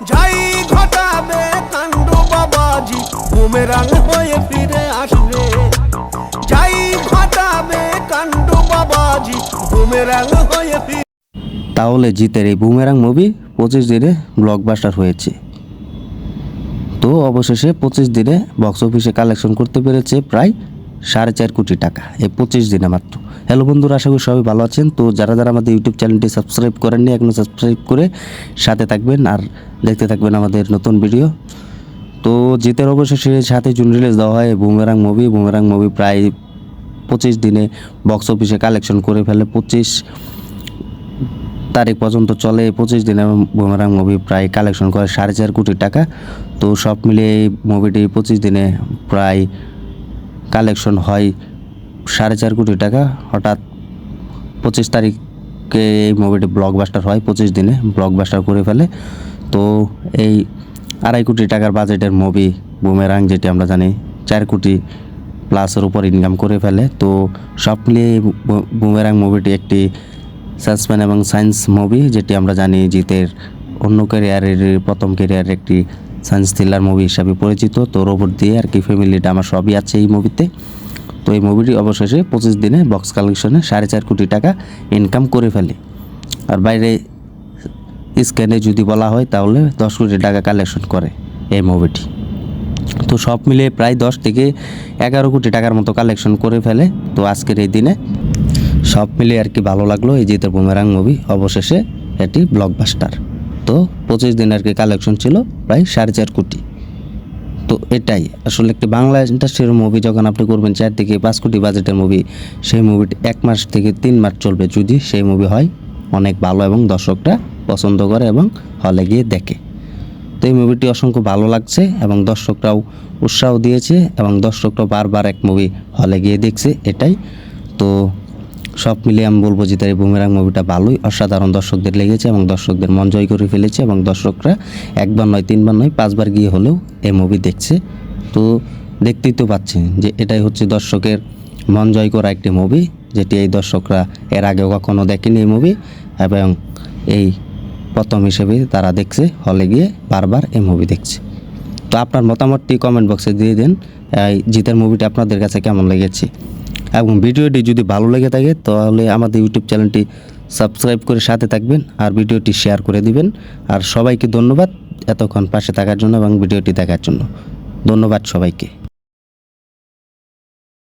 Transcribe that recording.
যাই ঘটাবে কাণ্ড বাবাজি বুমেরাং হয়ে ফিরে আসবে। যাই ঘটাবে কাণ্ড বাবাজি বুমেরাং হয়ে ফিরে। তাহলে জিতের এই বুমেরাং মুভি 25 দিনে ব্লকবাস্টার হয়েছে। তো অবশেষে 25 দিনে বক্স অফিসে কালেকশন করতে পেরেছে প্রায় 4.5 কোটি টাকা এই 25 দিনে মাত্র। হ্যালো বন্ধুরা, আশা করি সবাই ভালো আছেন। তো যারা যারা আমাদের ইউটিউব চ্যানেলটি সাবস্ক্রাইব করেননি এখনও সাবস্ক্রাইব করে সাথে থাকবেন আর দেখতে থাকবেন আমাদের নতুন ভিডিও। তো জিতের অবশেষে 7 জুন রিলিজ দেওয়া হয় বুমেরাং মুভি। বুমেরাং মুভি প্রায় 25 দিনে বক্স অফিসে কালেকশন করে ফেলে। 25 তারিখ পর্যন্ত চলে। 25 দিনে বুমেরাং মুভি প্রায় কালেকশন করে 4.5 কোটি টাকা। তো সব মিলিয়ে এই মুভিটি 25 দিনে প্রায় কালেকশন হয় 4.5 কোটি টাকা। হঠাৎ 25 তারিখে এই মুভিটি ব্লকবাস্টার হয়, 25 দিনে ব্লকবাস্টার করে ফেলে। তো এই 2.5 কোটি টাকার বাজেটের মুভি বুমেরাং, যেটি আমরা জানি 4 কোটি প্লাসের উপর ইনকাম করে ফেলে। তো সব মিলিয়ে বুমেরাং মুভিটি একটি সাসপেন্স এবং সায়েন্স মুভি, যেটি আমরা জানি জিতের অন্য ক্যারিয়ারের প্রথম ক্যারিয়ারের একটি সায়েন্স থ্রিলার মুভি হিসাবে পরিচিত। তো রোবট দিয়ে আর কি ফ্যামিলিটা আমার সবই আছে এই মুভিতে। তো এই মুভিটি অবশেষে 25 দিনে বক্স কালেকশনে 4.5 কোটি টাকা ইনকাম করে ফেলে। আর বাইরে স্ক্যানে যদি বলা হয় তাহলে 10 কোটি টাকা কালেকশন করে এই মুভিটি। তো সব মিলিয়ে প্রায় 10 থেকে 11 কোটি টাকার মতো কালেকশন করে ফেলে। তো আজকের এই দিনে সব মিলিয়ে আর কি ভালো লাগলো এই জিতের বুমেরাং মুভি। অবশেষে এটি ব্লকবাস্টার। তো 25 দিন আর কি কালেকশন ছিল প্রায় 4.5 কোটি। তো এটাই আসলে একটি বাংলা ইন্ডাস্ট্রির মুভি যখন আপনি করবেন 4 থেকে 5 কোটি বাজেটের মুভি, সেই মুভিটি 1 মাস থেকে 3 মাস চলবে যদি সেই মুভি হয় অনেক ভালো এবং দর্শকরা পছন্দ করে এবং হলে গিয়ে দেখে। তো এই মুভিটি অসংখ্য ভালো লাগছে এবং দর্শকরাও উৎসাহ দিয়েছে এবং দর্শকরাও বারবার এক মুভি হলে গিয়ে দেখছে এটাই। তো সব মিলিয়ে আমি বলবো যে তার এই বুমেরাং মুভিটা ভালোই অসাধারণ দর্শকদের লেগেছে এবং দর্শকদের মন জয় করে ফেলেছে এবং দর্শকরা 1 বার নয় 3 বার নয় 5 বার গিয়ে হলেও এই মুভি দেখছে। তো দেখতেই তো পাচ্ছেন যে এটাই হচ্ছে দর্শকের মন জয় করা একটি মুভি, যেটি এই দর্শকরা এর আগেও কখনো দেখেনি এই মুভি এবং এই প্রথম হিসেবে তারা দেখছে হলে গিয়ে বারবার এই মুভি দেখছে। তো আপনার মতামতটি কমেন্ট বক্সে দিয়ে দেন এই জিতের মুভিটি আপনাদের কাছে কেমন লেগেছে। এবং ভিডিওটি যদি ভালো লেগে থাকে তাহলে আমাদের ইউটিউব চ্যানেলটি সাবস্ক্রাইব করে সাথে থাকবেন আর ভিডিওটি শেয়ার করে দিবেন। আর সবাইকে ধন্যবাদ এতক্ষণ পাশে থাকার জন্য এবং ভিডিওটি দেখার জন্য। ধন্যবাদ সবাইকে।